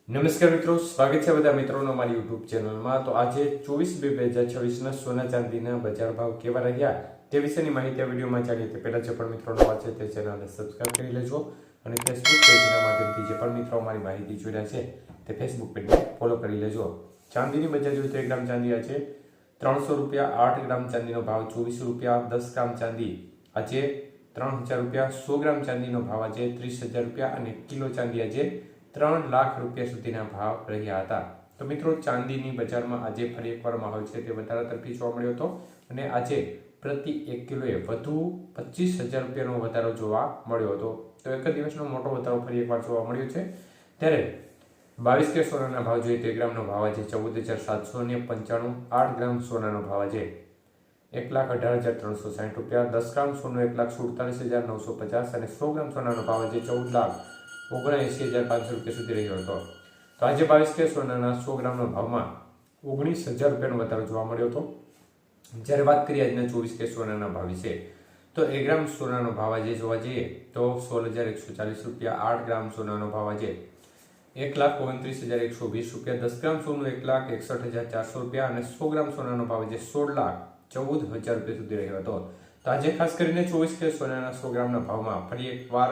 નમસ્કાર મિત્રો, સ્વાગત છે બધા મિત્રોનો અમારી યુટ્યુબ ચેનલમાં। તો આજે 24/2/2026 સોના ચાંદીના બજાર ભાવ કેવા રહ્યા તે વિશેની માહિતી આ વિડીયોમાં જાણીએ તે પહેલા જે પણ મિત્રો નવા છે તે ચેનલને સબસ્ક્રાઇબ કરી લેજો અને ફેસબુક પેજના માધ્યમથી જે પણ મિત્રો અમારી માહિતી જોઈ રહ્યા છે તે ફેસબુક પેજને ફોલો કરી લેજો। ચાંદીની બજાર જોઈએ તો 1 ગ્રામ ચાંદી આજે 300 રૂપિયા, 8 ગ્રામ ચાંદીનો ભાવ 24 રૂપિયા, 10 ગ્રામ ચાંદી આજે 3000 રૂપિયા, 100 ગ્રામ ચાંદીનો ભાવ આજે 30,000 રૂપિયા અને કિલો ચાંદી આજે 3 લાખ રૂપિયા સુધીના ભાવ રહ્યા હતા। તો મિત્રો ચાંદીની બજારમાં આજે ફરી એકવાર માહોલ છે તે વધારા તરફી જોવા મળ્યો હતો અને આજે પ્રતિ 1 કિલોએ વધુ 25,000 રૂપિયાનો વધારો જોવા મળ્યો હતો। તો એક જ દિવસનો મોટો વધારો ફરી એકવાર જોવા મળ્યો છે। ત્યારે 22 કે સોનાના ભાવ જોઈએ તો 1 ગ્રામનો ભાવ આજે 14,795, 8 ગ્રામ સોનાનો ભાવ આજે 1,18,360 રૂપિયા, 10 ગ્રામ સોનું 1,47,950 અને 100 ગ્રામ સોનાનો ભાવ આજે 14,79,500 રૂપિયા સુધી રહ્યો હતો। તો આજે 22 કે સોનાના 100 ગ્રામના ભાવમાં 19,000 રૂપિયાનો વધારો જોવા મળ્યો હતો। જ્યારે વાત કરીએ આજના 24 કે સોનાના ભાવ વિશે તો 1 ગ્રામ સોનાનો ભાવ આજે જોવા જઈએ તો 16,140 રૂપિયા, 8 ગ્રામ સોનાનો ભાવ આજે 1,29,120 રૂપિયા, 10 ગ્રામ સોનું 1,61,400 રૂપિયા અને 100 ગ્રામ સોનાનો ભાવ આજે 16,14,000 રૂપિયા સુધી રહ્યો હતો। તો આજે ખાસ કરીને 24 કે સોનાના 100 ગ્રામના ભાવમાં ફરી એકવાર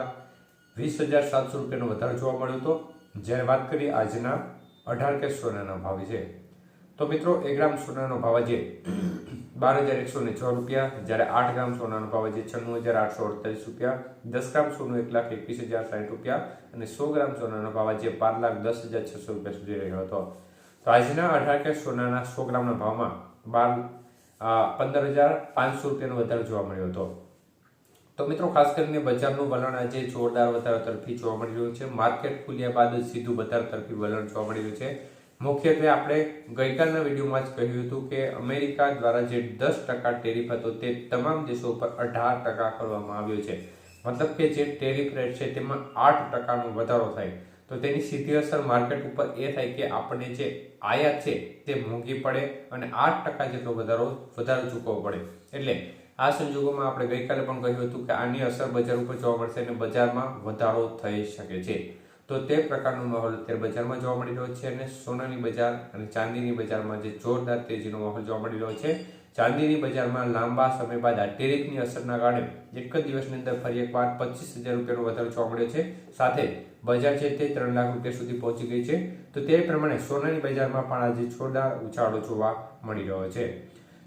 20,700 રૂપિયાનો વધારો જોવા મળ્યો હતો। જ્યારે વાત કરીએ આજના 18 કે સોનાના ભાવ વિશે તો મિત્રો 1 ગ્રામ સોનાનો ભાવ આજે 12,106 રૂપિયા, જ્યારે 8 ગ્રામ સોનાનો ભાવ આજે 96,848 રૂપિયા, 10 ગ્રામ સોનું 1,21,060 રૂપિયા અને 100 ગ્રામ સોનાનો ભાવ આજે 12,10,600 રૂપિયા સુધી રહ્યો હતો। તો આજના 18 કે સોનાના 100 ગ્રામના ભાવમાં 15,500 રૂપિયાનો વધારો જોવા મળ્યો હતો। તો મિત્રો ખાસ કરીને બજારનું વલણ આજે જોરદાર વધારો તરફી જોવા મળી રહ્યું છે। માર્કેટ ખુલ્યા બાદ સીધું વધારો તરફી વલણ જોવા મળી રહ્યું છે। મુખ્યત્વે આપણે ગઈકાલના વિડીયોમાં જ કહ્યું હતું કે અમેરિકા દ્વારા જે 10% ટેરિફ હતો તે તમામ દેશો ઉપર 18% કરવામાં આવ્યો છે। મતલબ કે જે ટેરિફ રેટ છે તેમાં 8%નો વધારો થાય તો તેની સીધી અસર માર્કેટ ઉપર એ થાય કે આપણને જે આયાત છે તે મોંઘી પડે અને 8% જેટલો વધારો ચૂકવવો પડે। એટલે આ સંજોગોમાં આપણે ગઈકાલે પણ કહ્યું હતું કે આની અસર બજાર ઉપર જોવા મળશે અને બજારમાં વધારો થઈ શકે છે। તો તે પ્રકારનો માહોલ અત્યારે બજારમાં જોવા મળી રહ્યો છે અને સોનાની બજાર અને ચાંદીની બજારમાં જે જોરદાર તેજીનો માહોલ જોવા મળી રહ્યો છે। ચાંદીની બજારમાં લાંબા સમય બાદ આ ટેરિફની અસરના કારણે એક જ દિવસની અંદર ફરી એકવાર 25,000 રૂપિયાનો વધારો જોવા મળ્યો છે। સાથે બજાર છે તે 3 લાખ રૂપિયા સુધી પહોંચી ગઈ છે। તો તે પ્રમાણે સોનાની બજારમાં પણ આજે જોરદાર ઉછાળો જોવા મળી રહ્યો છે।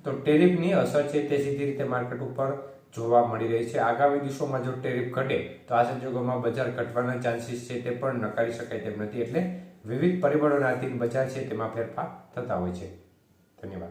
તો ટેરિફની અસર છે તે સીધી રીતે માર્કેટ ઉપર જોવા મળી રહી છે। આગામી દિવસોમાં જો ટેરિફ ઘટે તો આ સંજોગોમાં બજાર ઘટવાના ચાન્સીસ છે તે પણ નકારી શકાય તેમ નથી। એટલે વિવિધ પરિબળોના આધીન બજાર છે તેમાં ફેરફાર થતા હોય છે। ધન્યવાદ।